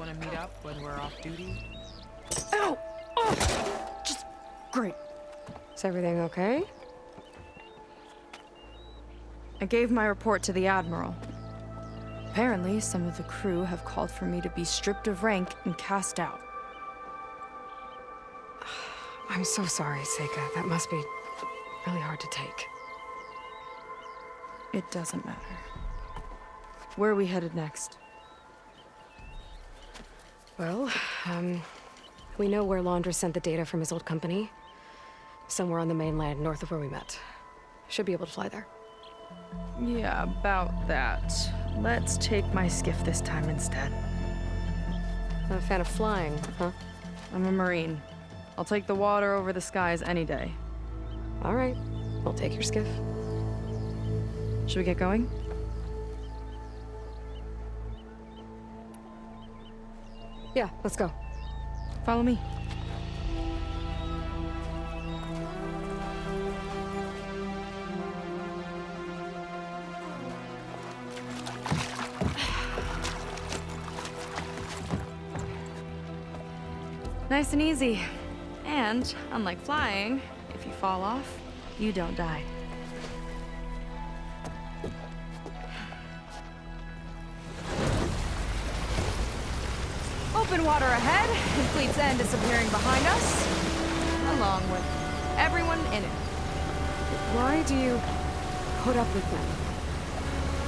want to meet up when we're off duty? Ow! Oh! Just great. Is everything okay? I gave my report to the Admiral. Apparently, some of the crew have called for me to be stripped of rank and cast out. I'm so sorry, Seika. That must be really hard to take. It doesn't matter. Where are we headed next? Well, we know where Laundra sent the data from his old company. Somewhere on the mainland, north of where we met. Should be able to fly there. Yeah, about that. Let's take my skiff this time instead. Not a fan of flying, huh? I'm a Marine. I'll take the water over the skies any day. All right, we'll take your skiff. Should we get going? Yeah, let's go. Follow me. Nice and easy. And, unlike flying, if you fall off, you don't die. Open water ahead, and Fleet's End disappearing behind us, along with everyone in it. Why do you put up with them?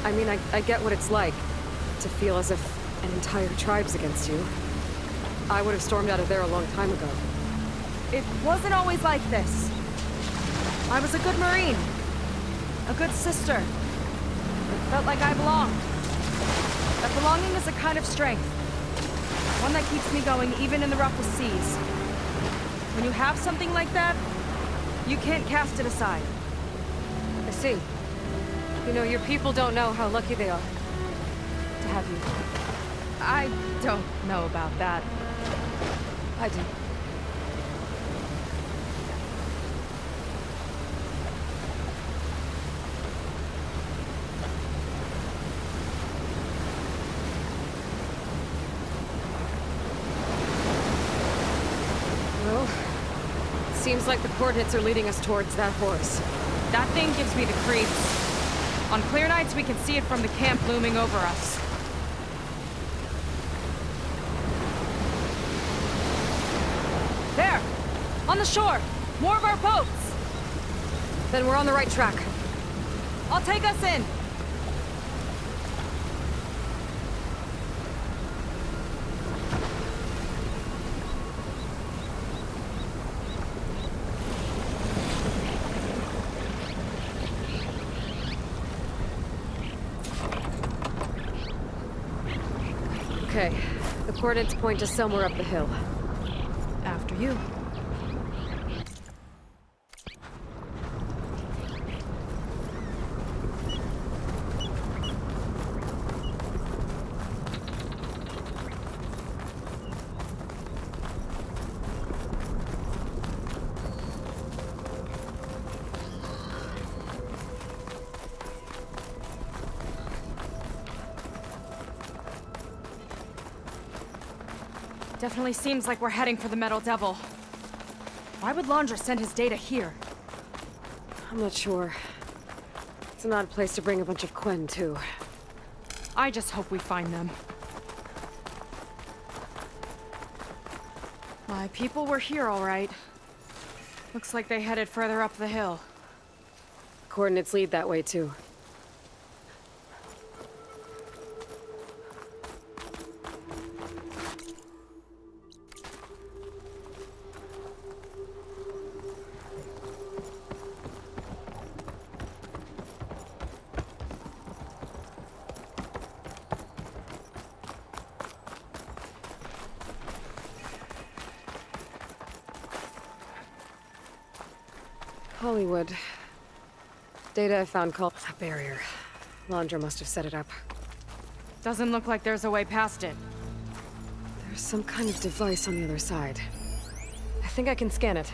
I mean, I get what it's like to feel as if an entire tribe's against you. I would have stormed out of there a long time ago. It wasn't always like this. I was a good Marine. A good sister. It felt like I belonged. That belonging is a kind of strength. One that keeps me going even in the roughest seas. When you have something like that, you can't cast it aside. I see. You know, your people don't know how lucky they are to have you. I don't know about that. I do. Well, seems like the coordinates are leading us towards that horse. That thing gives me the creeps. On clear nights, we can see it from the camp looming over us. There! On the shore! More of our boats! Then we're on the right track. I'll take us in! Okay, the coordinates point to somewhere up the hill. After you. Definitely seems like we're heading for the Metal Devil. Why would Laundra send his data here? I'm not sure. It's an odd place to bring a bunch of Quen to. I just hope we find them. My people were here, all right. Looks like they headed further up the hill. Coordinates lead that way, too. Hollywood. Data I found called a barrier. Laundra must have set it up. Doesn't look like there's a way past it. There's some kind of device on the other side. I think I can scan it.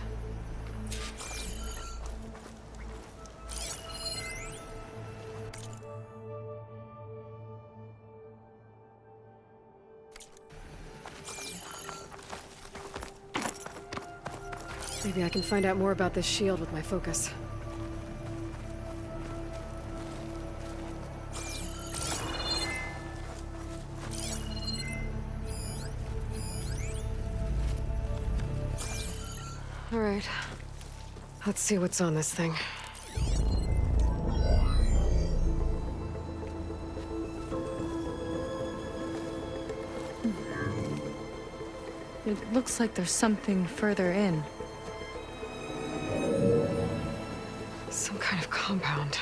Maybe I can find out more about this shield with my focus. All right. Let's see what's on this thing. It looks like there's something further in. Some kind of compound.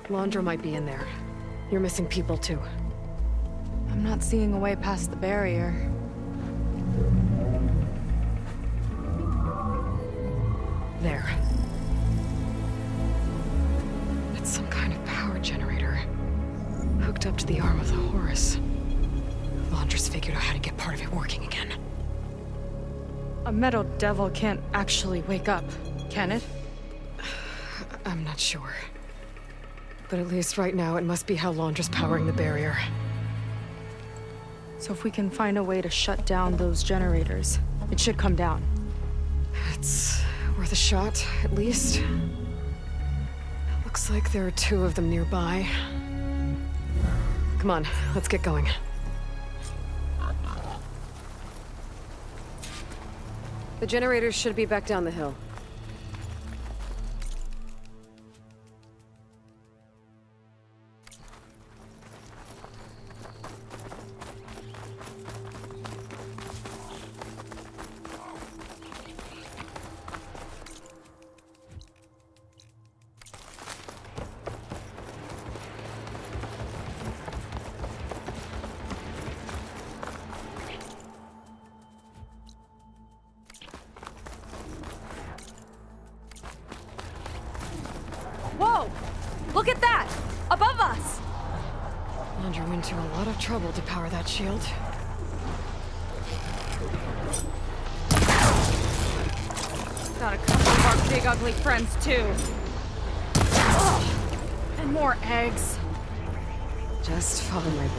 Laundra might be in there. You're missing people too. I'm not seeing a way past the barrier. There. It's some kind of power generator. Hooked up to the arm of the Horus. Laundra's figured out how to get part of it working again. A metal devil can't actually wake up, can it? I'm not sure. But at least right now, it must be how Laundra's powering the barrier. So if we can find a way to shut down those generators, it should come down. It's worth a shot, at least. Looks like there are 2 of them nearby. Come on, let's get going. The generators should be back down the hill. Whoa! Look at that! Above us! Laundra went to a lot of trouble to power that shield. Got a couple of our big ugly friends too. Ugh. And more eggs. Just follow my lead.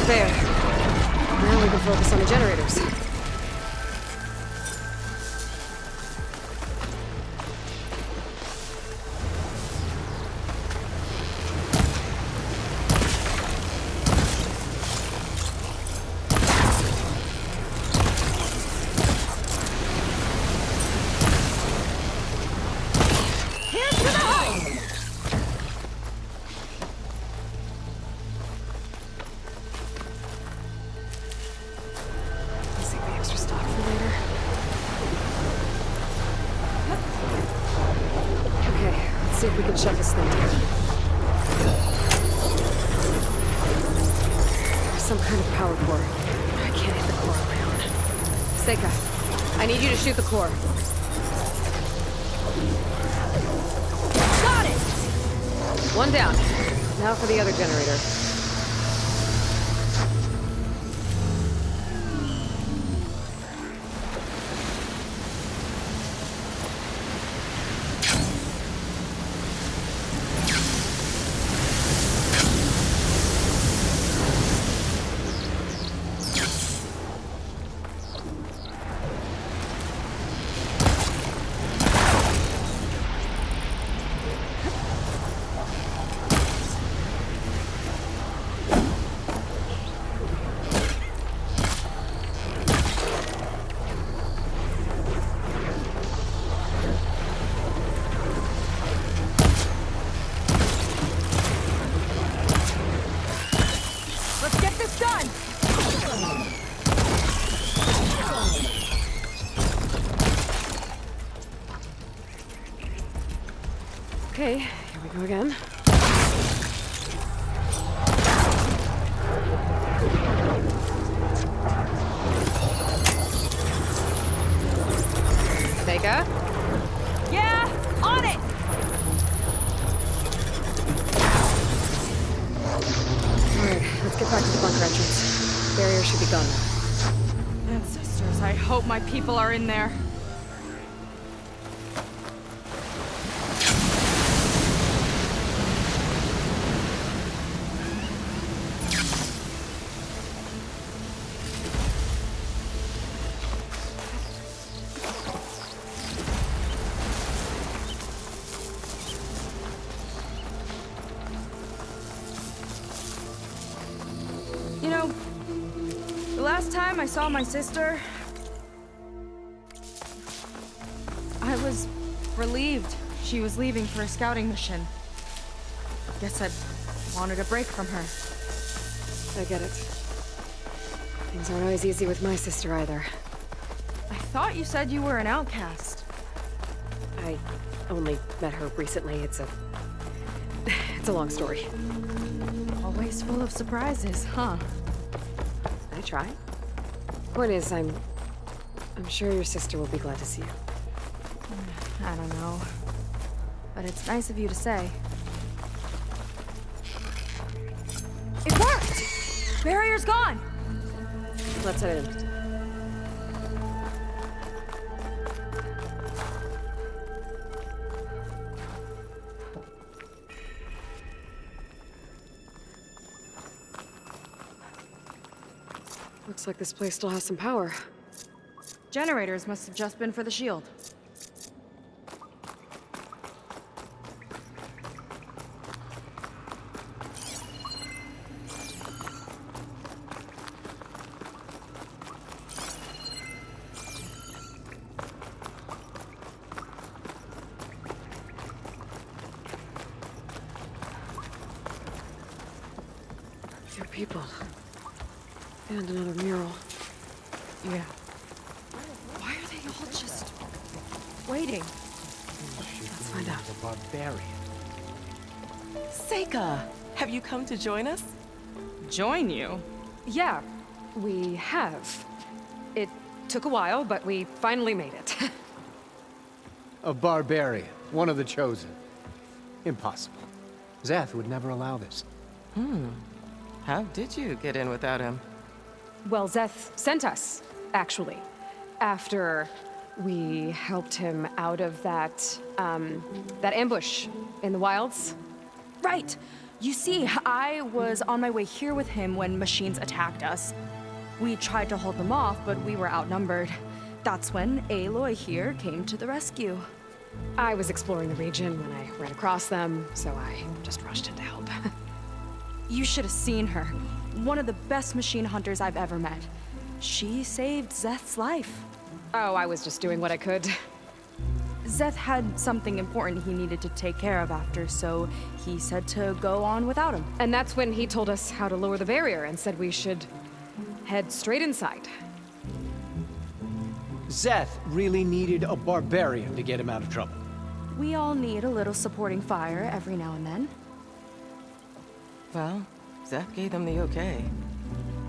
There. Now we can focus on the generators. See if we can shut this thing down. There's some kind of power core. I can't hit the core on my own. Seika, I need you to shoot the core. Got it! One down. Now for the other generator. Let's get this done! Okay, here we go again. Seika? Yeah, on it! Alright, let's get back to the bunker entrance. Barrier should be gone now. Ancestors, I hope my people are in there. You know, the last time I saw my sister, I was relieved she was leaving for a scouting mission. Guess I wanted a break from her. I get it. Things aren't always easy with my sister either. I thought you said you were an outcast. I only met her recently. It's a long story. Always full of surprises, huh? I try. Point is, I'm sure your sister will be glad to see you. I don't know. But it's nice of you to say. It worked! Barrier's gone! Let's head in. Looks like this place still has some power. Generators must have just been for the shield. Your people. And another mural. Yeah. Why are they all just waiting? Let's find out. The barbarian. Seika, have you come to join us? Join you? Yeah, we have. It took a while, but we finally made it. A barbarian. One of the chosen. Impossible. Zeth would never allow this. How did you get in without him? Well, Zeth sent us, actually. After we helped him out of that ambush in the wilds. Right! You see, I was on my way here with him when machines attacked us. We tried to hold them off, but we were outnumbered. That's when Aloy here came to the rescue. I was exploring the region when I ran across them, so I just rushed in to help. You should have seen her. One of the best machine hunters I've ever met. She saved Zeth's life. Oh, I was just doing what I could. Zeth had something important he needed to take care of after, so he said to go on without him. And that's when he told us how to lower the barrier and said we should head straight inside. Zeth really needed a barbarian to get him out of trouble. We all need a little supporting fire every now and then. Well, Zeth gave them the okay.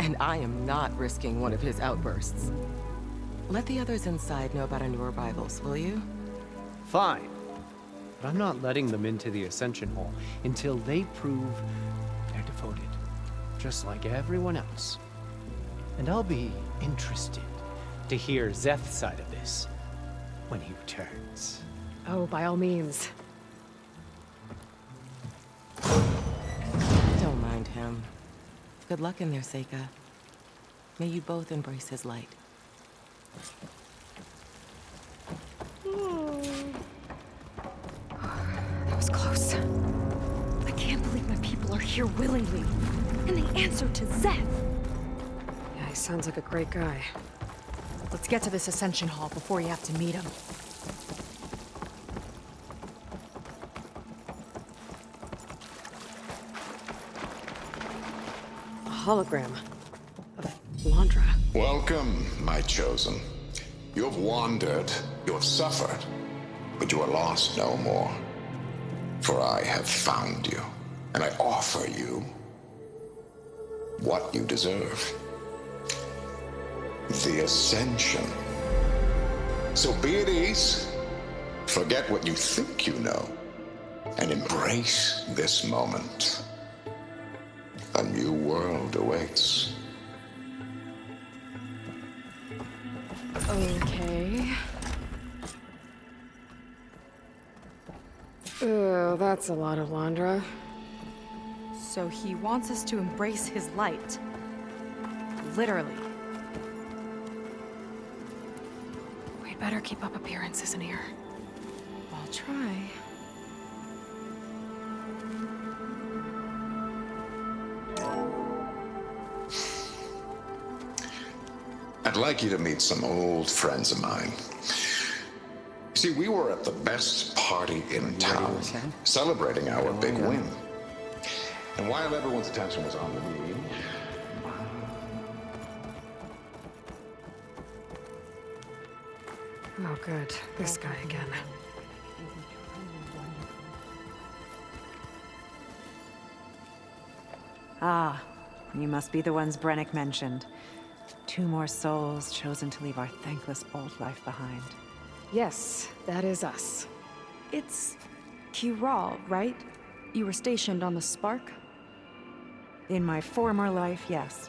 And I am not risking one of his outbursts. Let the others inside know about our new arrivals, will you? Fine. But I'm not letting them into the Ascension Hall until they prove they're devoted, just like everyone else. And I'll be interested to hear Zeth's side of this when he returns. Oh, by all means. Don't mind him. Good luck in there, Seika. May you both embrace his light. That was close. I can't believe my people are here willingly. And they answered to Zeth. Yeah, he sounds like a great guy. Let's get to this Ascension Hall before you have to meet him. A hologram of Landra. Welcome, my chosen. You have wandered, you have suffered, but you are lost no more. For I have found you, and I offer you what you deserve. The Ascension. So be at ease, forget what you think you know, and embrace this moment. A new world awaits. Okay. Oh, that's a lot of Landra. So he wants us to embrace his light. Literally. We'd better keep up appearances in here. I'll try. I'd like you to meet some old friends of mine. See, we were at the best party in town, celebrating our big win. And while everyone's attention was on me, Oh, good. This guy again. Ah, you must be the ones Brennick mentioned. 2 more souls chosen to leave our thankless old life behind. Yes, that is us. It's Kiral, right? You were stationed on the Spark? In my former life, yes.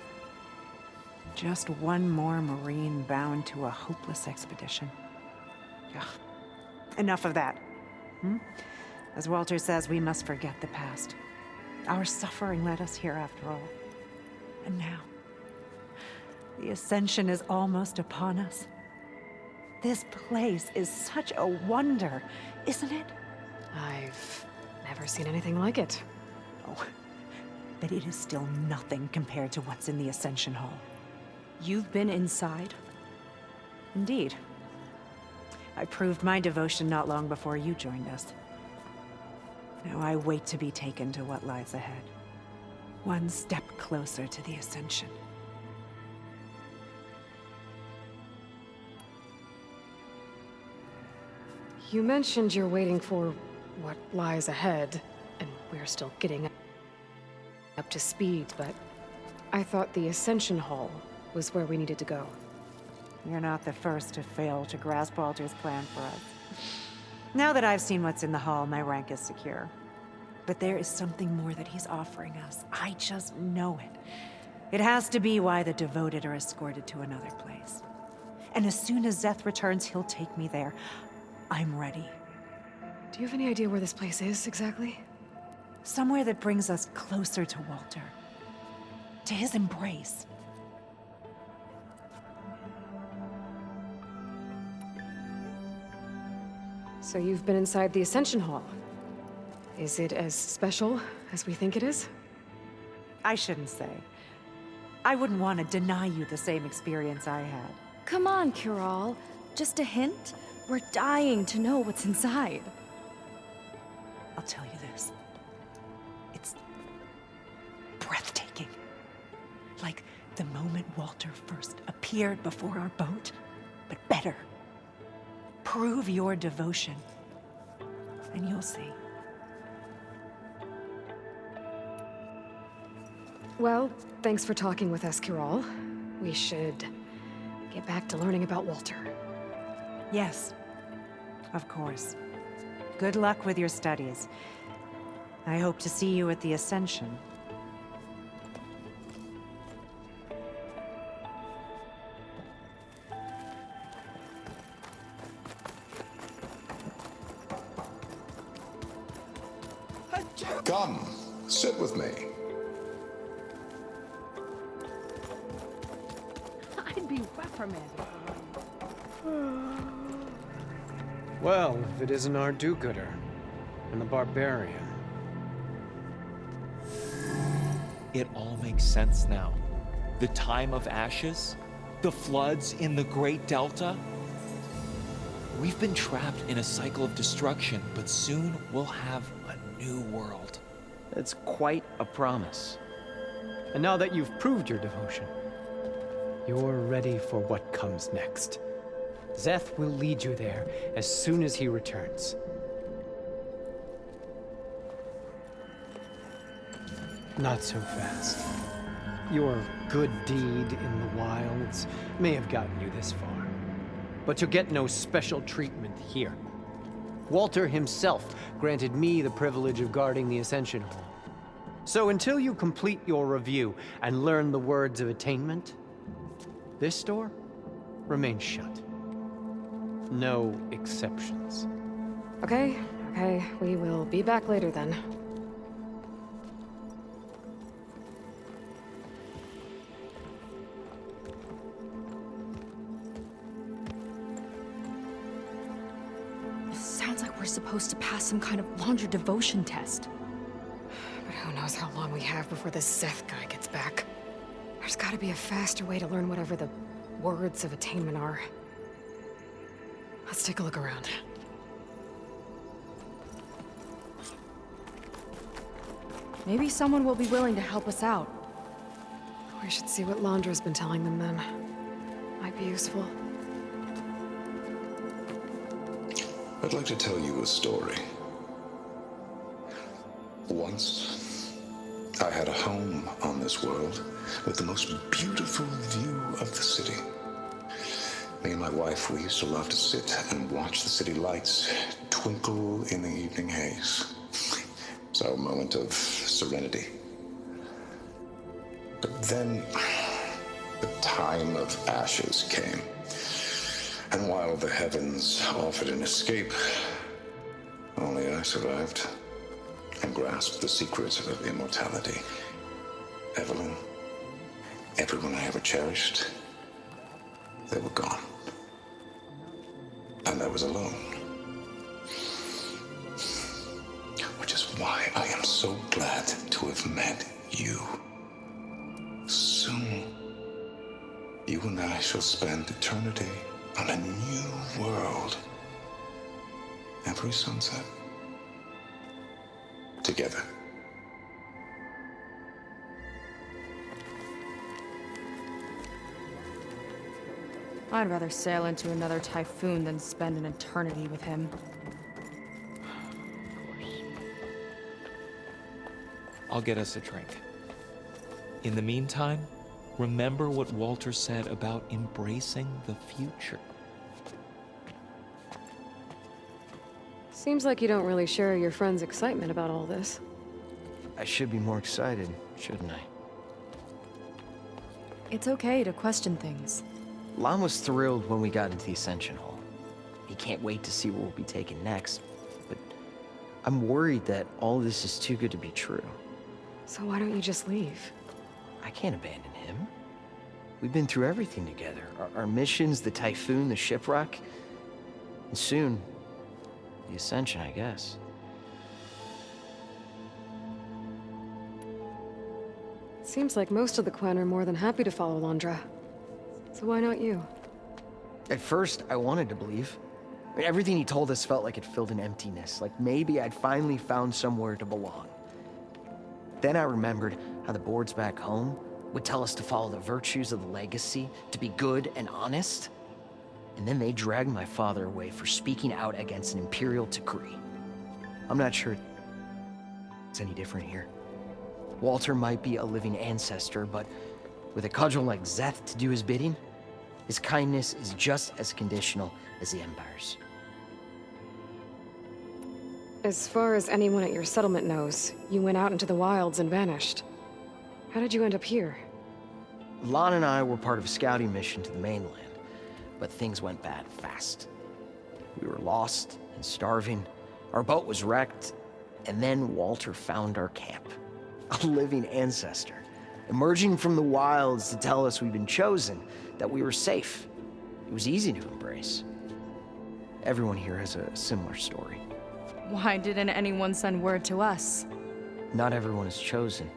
Just one more Marine bound to a hopeless expedition. Ugh. Enough of that. As Walter says, we must forget the past. Our suffering led us here after all. And now, the Ascension is almost upon us. This place is such a wonder, isn't it? I've never seen anything like it. Oh, but it is still nothing compared to what's in the Ascension Hall. You've been inside? Indeed. I proved my devotion not long before you joined us. Now I wait to be taken to what lies ahead. One step closer to the Ascension. You mentioned you're waiting for what lies ahead, and we're still getting up to speed, but I thought the Ascension Hall was where we needed to go. You're not the first to fail to grasp Walter's plan for us. Now that I've seen what's in the hall, my rank is secure. But there is something more that he's offering us. I just know it. It has to be why the devoted are escorted to another place. And as soon as Zeth returns, he'll take me there. I'm ready. Do you have any idea where this place is, exactly? Somewhere that brings us closer to Walter. To his embrace. So you've been inside the Ascension Hall. Is it as special as we think it is? I shouldn't say. I wouldn't want to deny you the same experience I had. Come on, Kiral. Just a hint? We're dying to know what's inside. I'll tell you this. It's breathtaking. Like the moment Walter first appeared before our boat, but better. Prove your devotion, and you'll see. Well, thanks for talking with us, Kiral. We should get back to learning about Walter. Yes, of course. Good luck with your studies. I hope to see you at the Ascension. Come, sit with me. I'd be reprimanded. Well, if it isn't our do-gooder and the barbarian. It all makes sense now. The time of ashes, the floods in the Great Delta. We've been trapped in a cycle of destruction, but soon we'll have a new world. It's quite a promise. And now that you've proved your devotion, you're ready for what comes next. Zeth will lead you there as soon as he returns. Not so fast. Your good deed in the wilds may have gotten you this far, but you'll get no special treatment here. Walter himself granted me the privilege of guarding the Ascension Hall. So until you complete your review and learn the words of attainment, this door remains shut. No exceptions. Okay, we will be back later then. Sounds like we're supposed to pass some kind of longer devotion test. But who knows how long we have before this Seth guy gets back. There's gotta be a faster way to learn whatever the words of attainment are. Let's take a look around. Maybe someone will be willing to help us out. We should see what Londra's been telling them then. Might be useful. I'd like to tell you a story. Once, I had a home on this world with the most beautiful view of the city. Me and my wife, we used to love to sit and watch the city lights twinkle in the evening haze. It's our moment of serenity. But then, the time of ashes came. And while the heavens offered an escape, only I survived and grasped the secret of immortality. Evelyn, everyone I ever cherished, they were gone. And I was alone. Which is why I am so glad to have met you. Soon, you and I shall spend eternity on a new world. Every sunset. Together. I'd rather sail into another typhoon than spend an eternity with him. I'll get us a drink. In the meantime, remember what Walter said about embracing the future. Seems like you don't really share your friend's excitement about all this. I should be more excited, shouldn't I? It's okay to question things. Lon was thrilled when we got into the Ascension Hall. He can't wait to see where we'll be taken next, but I'm worried that all this is too good to be true. So why don't you just leave? I can't abandon him. We've been through everything together. Our missions, the typhoon, the shipwreck. And soon, the ascension, I guess. Seems like most of the clan are more than happy to follow Londra. So why not you? At first, I wanted to believe. I mean, everything he told us felt like it filled an emptiness, like maybe I'd finally found somewhere to belong. Then I remembered how the boards back home would tell us to follow the virtues of the legacy, to be good and honest. And then they dragged my father away for speaking out against an imperial decree. I'm not sure it's any different here. Walter might be a living ancestor, but with a cudgel like Szeth to do his bidding, his kindness is just as conditional as the Empire's. As far as anyone at your settlement knows, you went out into the wilds and vanished. How did you end up here? Lon and I were part of a scouting mission to the mainland, but things went bad fast. We were lost and starving, our boat was wrecked, and then Walter found our camp. A living ancestor, emerging from the wilds to tell us we'd been chosen, that we were safe. It was easy to embrace. Everyone here has a similar story. Why didn't anyone send word to us? Not everyone is chosen.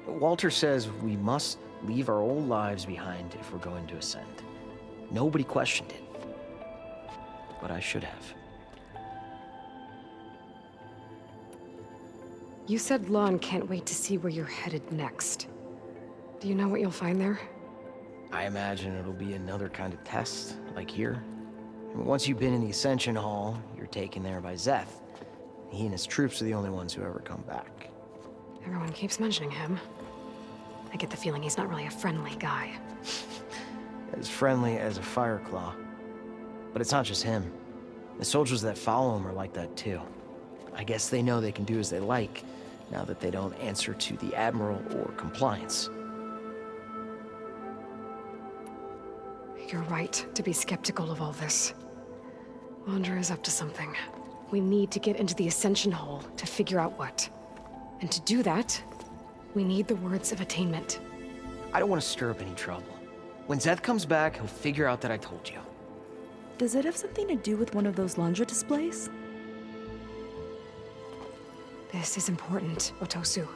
Walter says we must leave our old lives behind if we're going to ascend. Nobody questioned it. But I should have. You said Lon can't wait to see where you're headed next. Do you know what you'll find there? I imagine it'll be another kind of test, like here. I mean, once you've been in the Ascension Hall, you're taken there by Szeth. He and his troops are the only ones who ever come back. Everyone keeps mentioning him. I get the feeling he's not really a friendly guy. As friendly as a Fireclaw. But it's not just him. The soldiers that follow him are like that too. I guess they know they can do as they like, now that they don't answer to the Admiral or compliance. You're right to be skeptical of all this. Londra is up to something. We need to get into the Ascension Hall to figure out what. And to do that, we need the words of attainment. I don't want to stir up any trouble. When Szeth comes back, he'll figure out that I told you. Does it have something to do with one of those Londra displays? This is important, Otosu.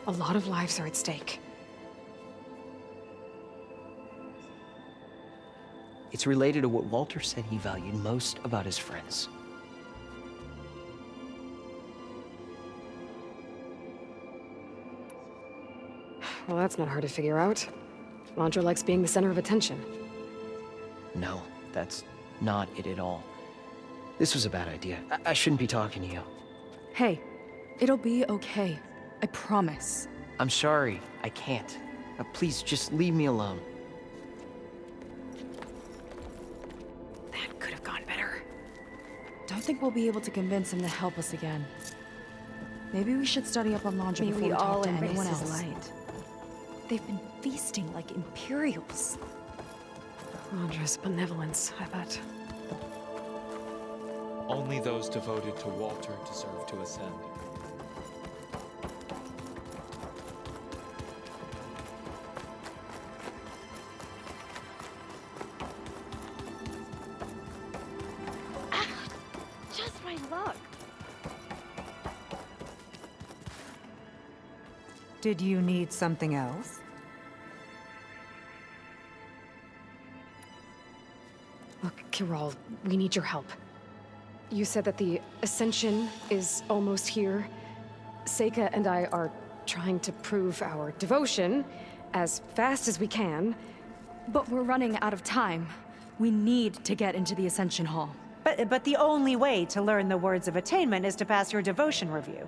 A lot of lives are at stake. It's related to what Walter said he valued most about his friends. Well, that's not hard to figure out. Londra likes being the center of attention. No, that's not it at all. This was a bad idea. I shouldn't be talking to you. Hey, it'll be okay. I promise. I'm sorry, I can't. Please, just leave me alone. That could have gone better. Don't think we'll be able to convince him to help us again. Maybe we should study up on Londra May before we we all talk to embrace anyone his else. light. They've been feasting like Imperials. Londra's benevolence, I bet. Only those devoted to Walter deserve to ascend. Just my luck. Did you need something else? Look, Kiral, we need your help. You said that the Ascension is almost here. Seika and I are trying to prove our devotion as fast as we can. But we're running out of time. We need to get into the Ascension Hall. But the only way to learn the words of attainment is to pass your devotion review.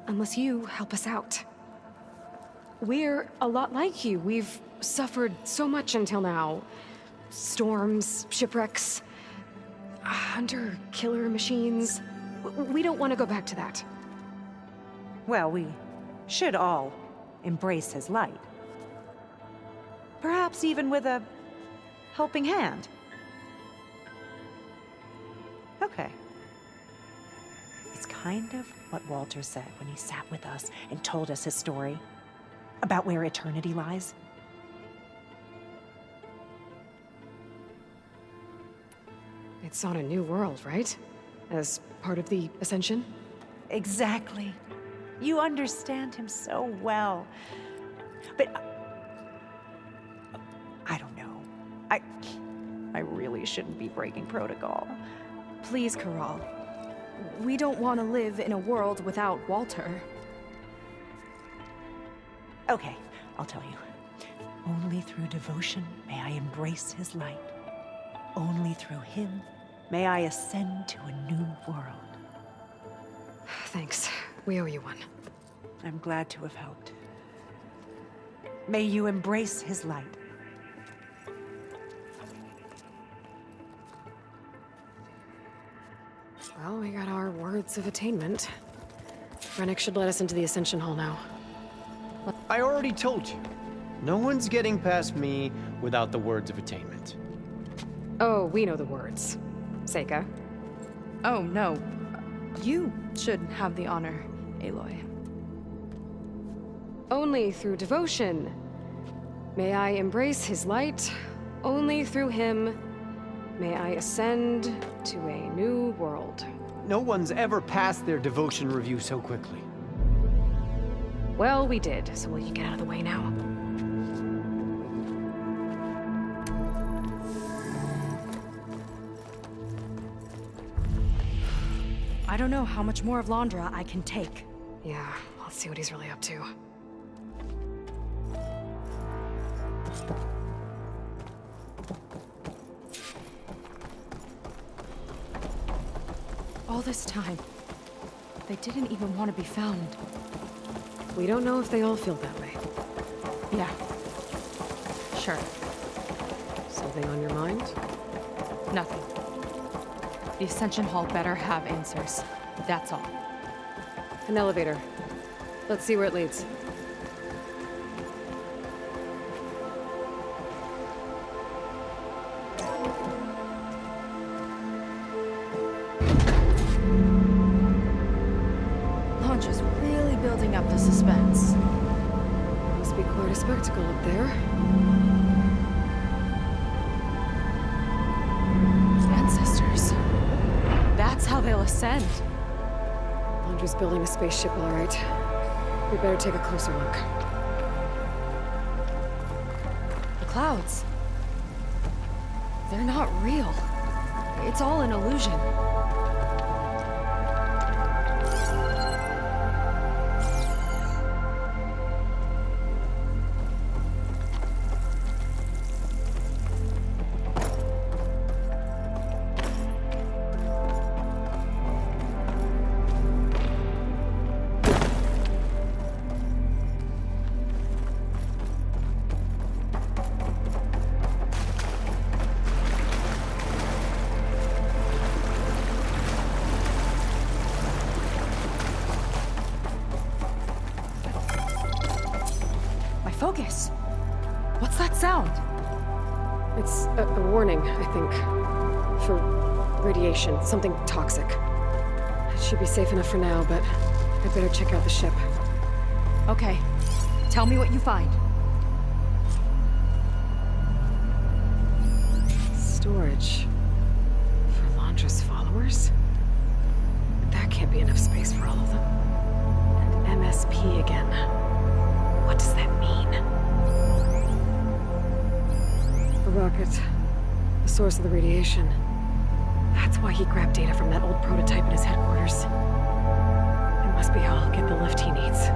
Unless you help us out. We're a lot like you. We've suffered so much until now. Storms, shipwrecks, hunter-killer machines. We don't want to go back to that. Well, we should all embrace his light. Perhaps even with a helping hand. Okay. It's kind of what Walter said when he sat with us and told us his story about where eternity lies. It's on a new world, right? As part of the Ascension? Exactly. You understand him so well. But I don't know. I really shouldn't be breaking protocol. Please, Corral. We don't want to live in a world without Walter. Okay, I'll tell you. Only through devotion may I embrace his light. Only through him may I ascend to a new world. Thanks. We owe you one. I'm glad to have helped. May you embrace his light. Well, we got our words of attainment. Rennick should let us into the Ascension Hall now. I already told you. No one's getting past me without the words of attainment. Oh, we know the words. Seika. Oh, no. You should have the honor, Aloy. Only through devotion may I embrace his light. Only through him may I ascend to a new world. No one's ever passed their devotion review so quickly. Well, we did, so will you get out of the way now? I don't know how much more of Londra I can take. Yeah, let's see what he's really up to. All this time, they didn't even want to be found. We don't know if they all feel that way. Yeah. Sure. Something on your mind? Nothing. The Ascension Hall better have answers. That's all. An elevator. Let's see where it leads. Londra's really building up the suspense. Must be quite a spectacle up there. Ancestors. That's how they'll ascend. Londra's building a spaceship, all right. We better take a closer look. The clouds. They're not real. It's all an illusion. Focus. What's that sound? It's a warning, I think. For radiation, something toxic. It should be safe enough for now, but I'd better check out the ship. Okay. Tell me what you find. Storage. For Londra's followers? That can't be enough space for all of them. And MSP again. What does that mean? A rocket. The source of the radiation. That's why he grabbed data from that old prototype in his headquarters. It must be how he'll get the lift he needs.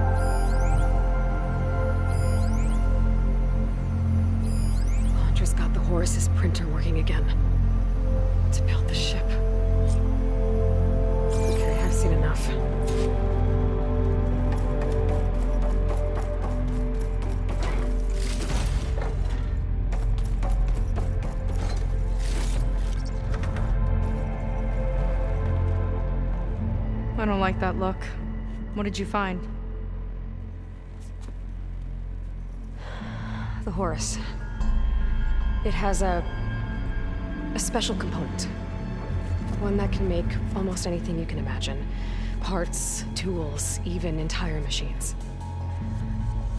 Londra's got the Horus's printer working again. To build the ship. Okay, I've seen enough. I don't like that look. What did you find? The Horus. It has a special component. One that can make almost anything you can imagine. parts, tools, even entire machines.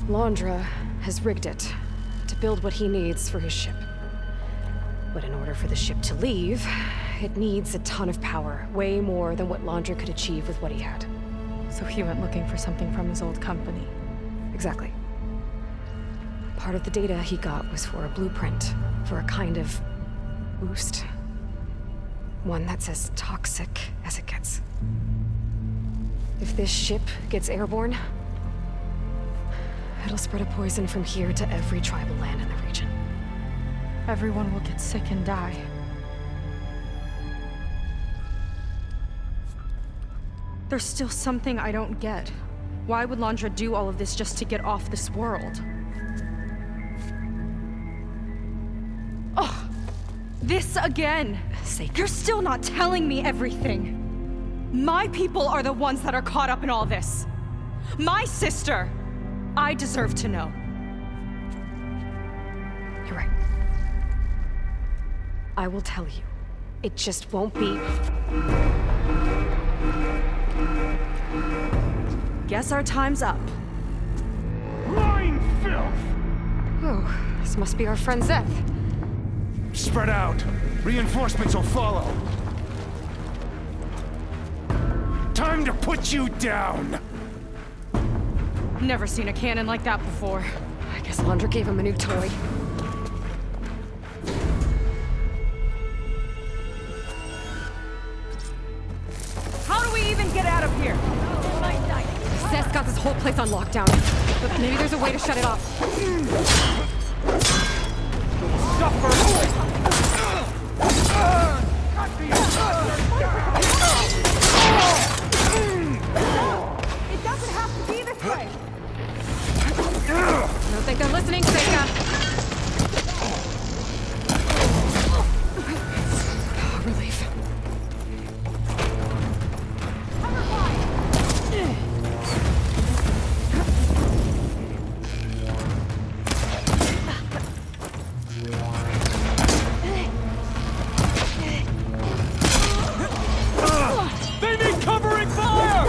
Laundra has rigged it to build what he needs for his ship. But in order for the ship to leave, it needs a ton of power, way more than what Laundra could achieve with what he had. So he went looking for something from his old company. Exactly. Part of the data he got was for a blueprint, for a kind of boost. One that's as toxic as it gets. If this ship gets airborne, it'll spread a poison from here to every tribal land in the region. Everyone will get sick and die. There's still something I don't get. Why would Laundra do all of this just to get off this world? Oh, this again! You're still not telling me everything! My people are the ones that are caught up in all this! My sister! I deserve to know. You're right. I will tell you. It just won't be... Guess our time's up. Lying filth! Oh, this must be our friend Zeth. Spread out. Reinforcements will follow. Time to put you down! Never seen a cannon like that before. I guess Laundra gave him a new toy. How do we even get out of here? Zeth's got this whole place on lockdown. But maybe there's a way to shut it off. It doesn't have to be this way! I don't think they're listening, Seika. Relief. They need covering fire!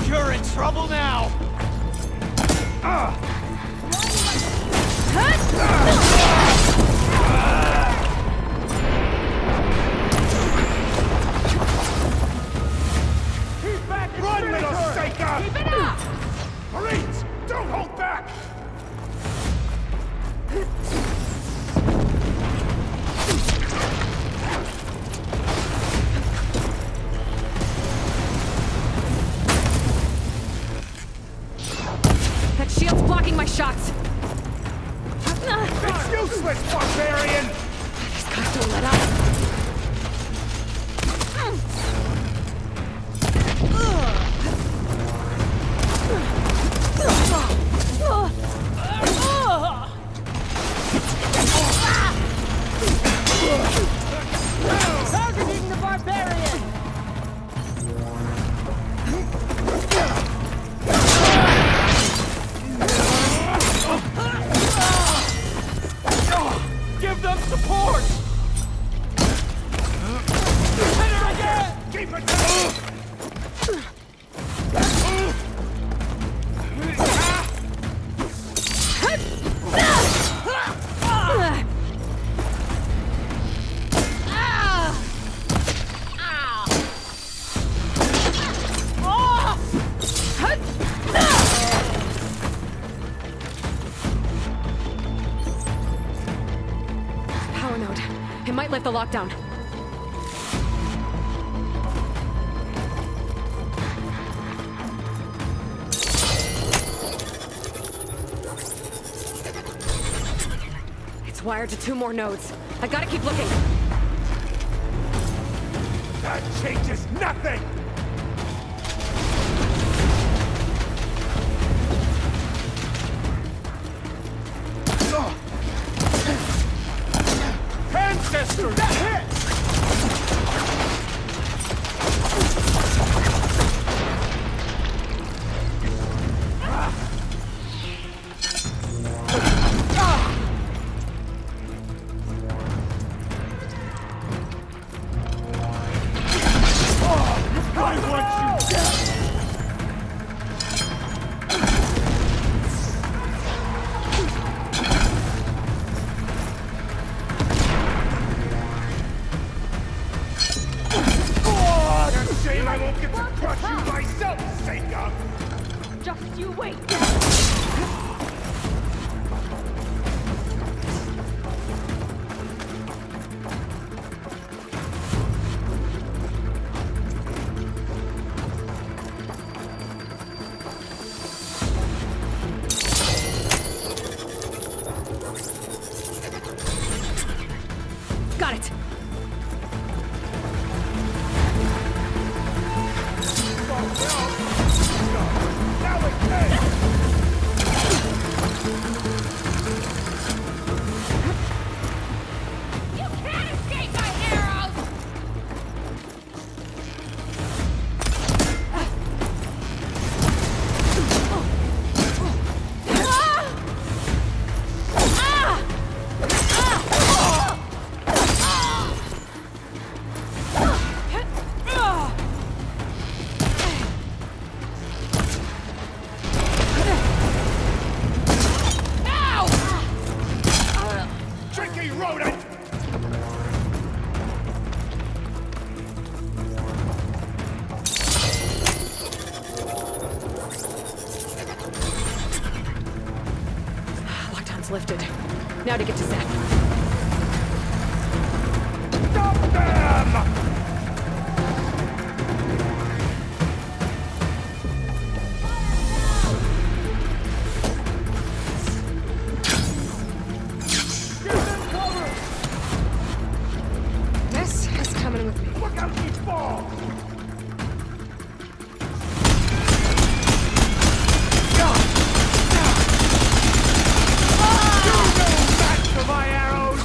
You're in trouble now! He's back in Run, little Seika! Keep it up! Marines, don't hold back! That shield's blocking my shots. It's useless, barbarian! These guys don't let up. Targeting the barbarian! Give them support! Hit her again! Keep it down! Power node. It might lift the lockdown. It's wired to 2 more nodes. I gotta keep looking. That changes nothing! Ancestor, that hits! I want you dead! Shame I won't get to crush you myself, Seika! Just you wait! Got it! Now it pays! You can't escape my arrows! Tricky rodent! Lockdown's lifted. Now to get to Zach. Stop them! Give them cover! This is coming with me. Look out, he falls! You're no match for my arrows!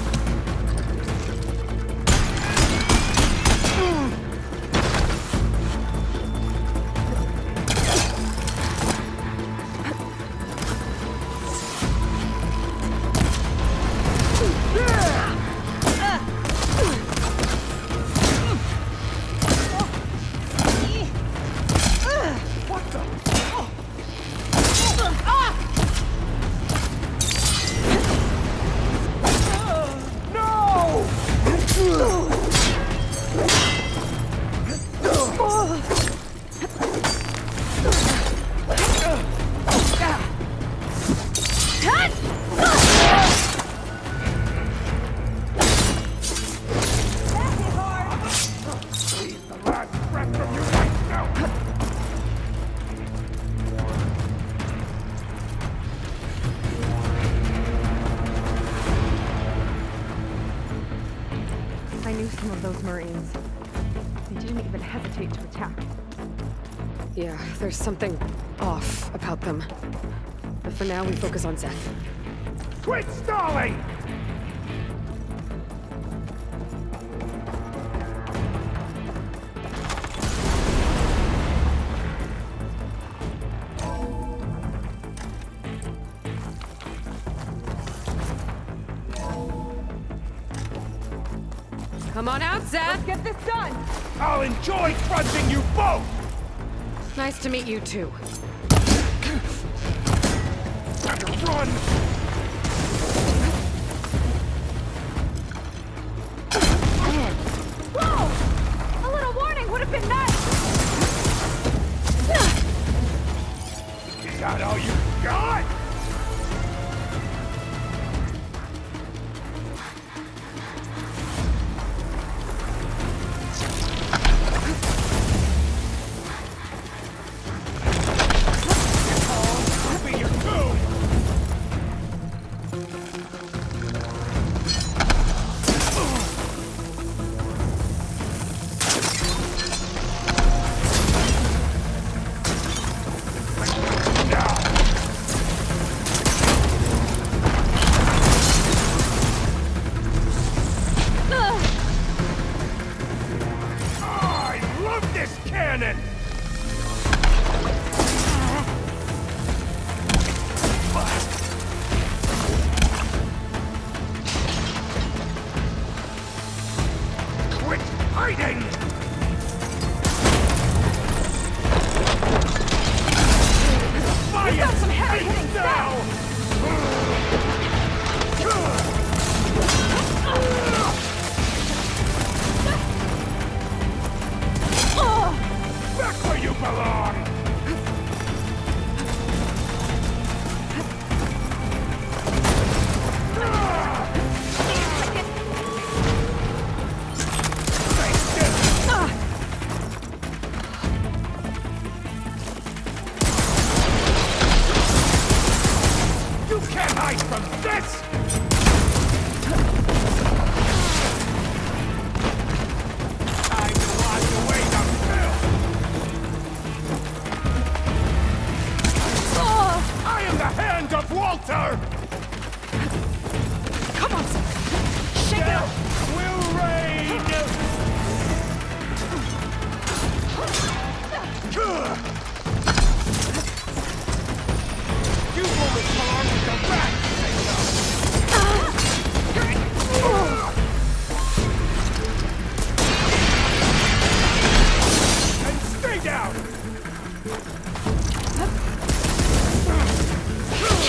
What the? No! Please, the last breath from you right now! I knew some of those Marines. They didn't even hesitate to attack. Yeah, there's something off about them. But for now, we focus on Zach. Quit stalling! Come on out, Zach! Get this done! I'll enjoy crunching you both! Nice to meet you, too. Time to run! Whoa! A little warning would have been nice! Is that all you got? I'll be your tomb! Try got it! some heavy hitting Face now! Back where you belong! You can't hide from this! Time to wash away the filth! I am the hand of Walter! Come on, son. Shake it off. Death will reign! You moments belong with the rats, and stay down!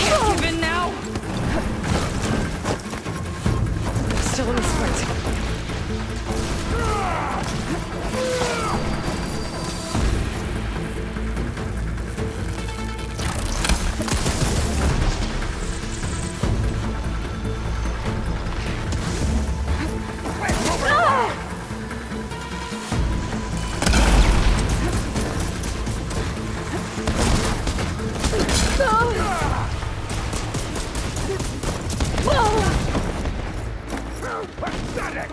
Can't give in now. Still in this fight. Pathetic!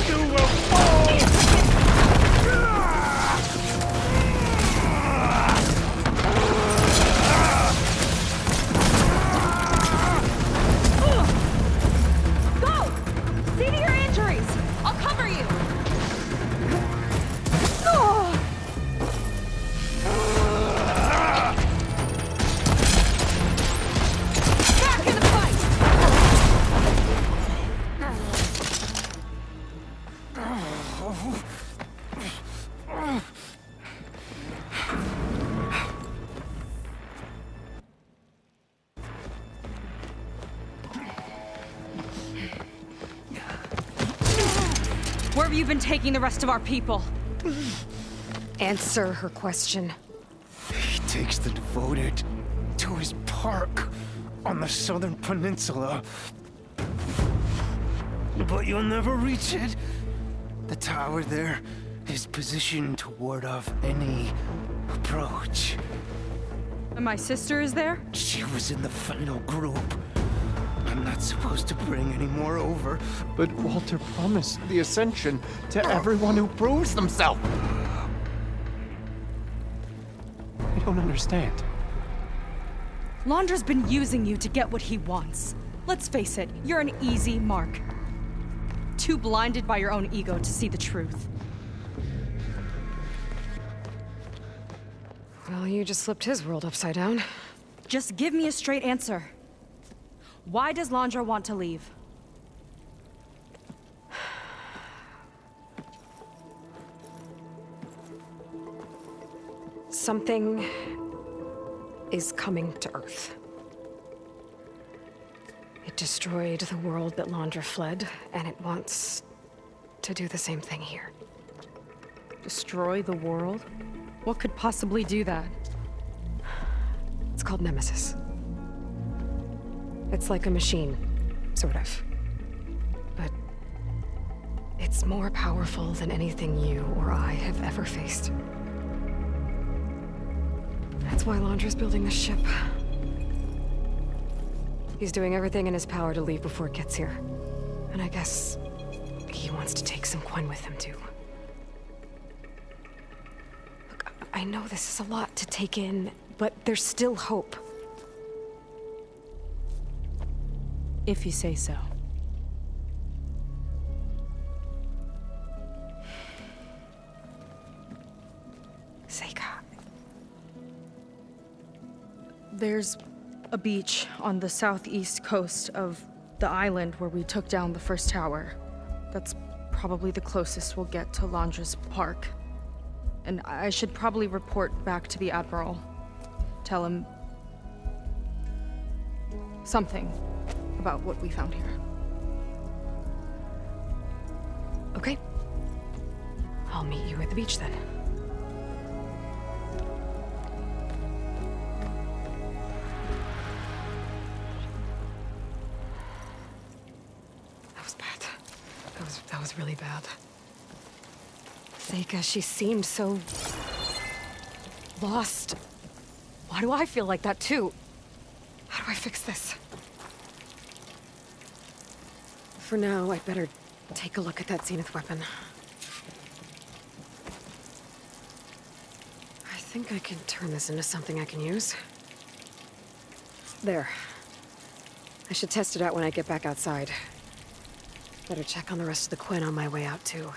You will fall! Go! See to your injuries. I'll cover you. Back in the fight. Where have you been taking the rest of our people? Answer her question. He takes the devoted to his park on the southern peninsula. But you'll never reach it. The tower there is positioned to ward off any approach. And my sister is there? She was in the final group. I'm not supposed to bring any more over. But Walter promised the Ascension to everyone who proves themselves. I don't understand. Londra's been using you to get what he wants. Let's face it, you're an easy mark. Too blinded by your own ego to see the truth. Well, you just flipped his world upside down. Just give me a straight answer. Why does Londra want to leave? Something is coming to Earth. It destroyed the world that Londra fled, and it wants to do the same thing here. Destroy the world? What could possibly do that? It's called Nemesis. It's like a machine, sort of. But it's more powerful than anything you or I have ever faced. That's why Londra's building this ship. He's doing everything in his power to leave before it gets here. And I guess he wants to take some Quen with him, too. Look, I know this is a lot to take in, but there's still hope. If you say so. Seika. There's a beach on the southeast coast of the island where we took down the first tower. That's probably the closest we'll get to Landra's park. And I should probably report back to the Admiral. Tell him something about what we found here. Okay. I'll meet you at the beach then. That was bad. That was really bad. Seika, she seemed so lost. Why do I feel like that too? How do I fix this? For now, I'd better take a look at that Zenith weapon. I think I can turn this into something I can use. There. I should test it out when I get back outside. Better check on the rest of the Quinn on my way out, too.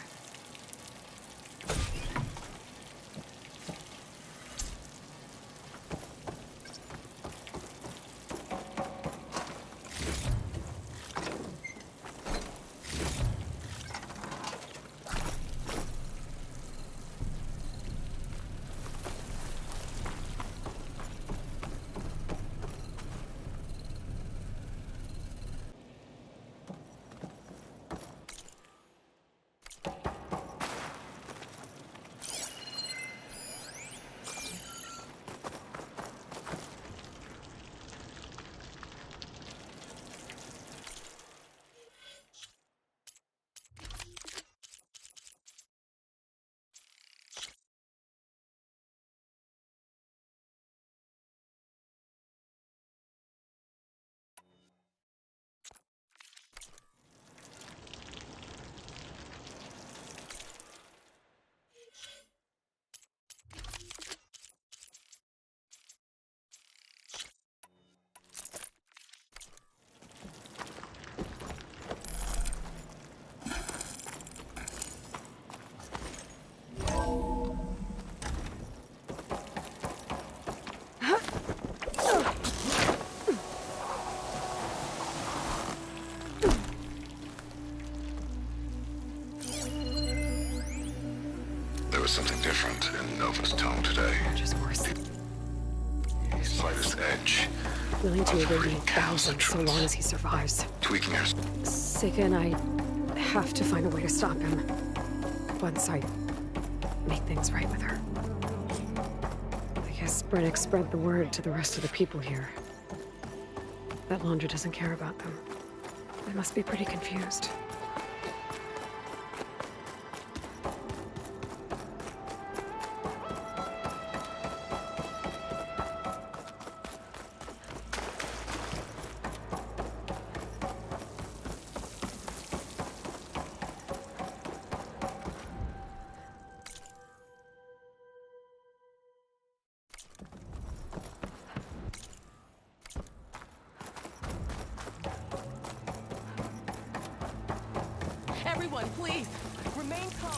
There was something different in Nova's tone today. Just worse. The slightest edge. Willing to of irradiate thousands so long as he survives. Tweaking her. Seika and I have to find a way to stop him. Once I make things right with her. I guess Brennick spread the word to the rest of the people here. That Landra doesn't care about them. They must be pretty confused. Everyone, please, remain calm.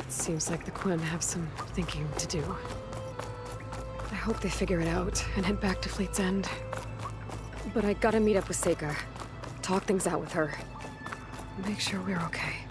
Seems like the Quinn have some thinking to do. I hope they figure it out and head back to Fleet's End. But I gotta meet up with Seika, talk things out with her, make sure we're okay.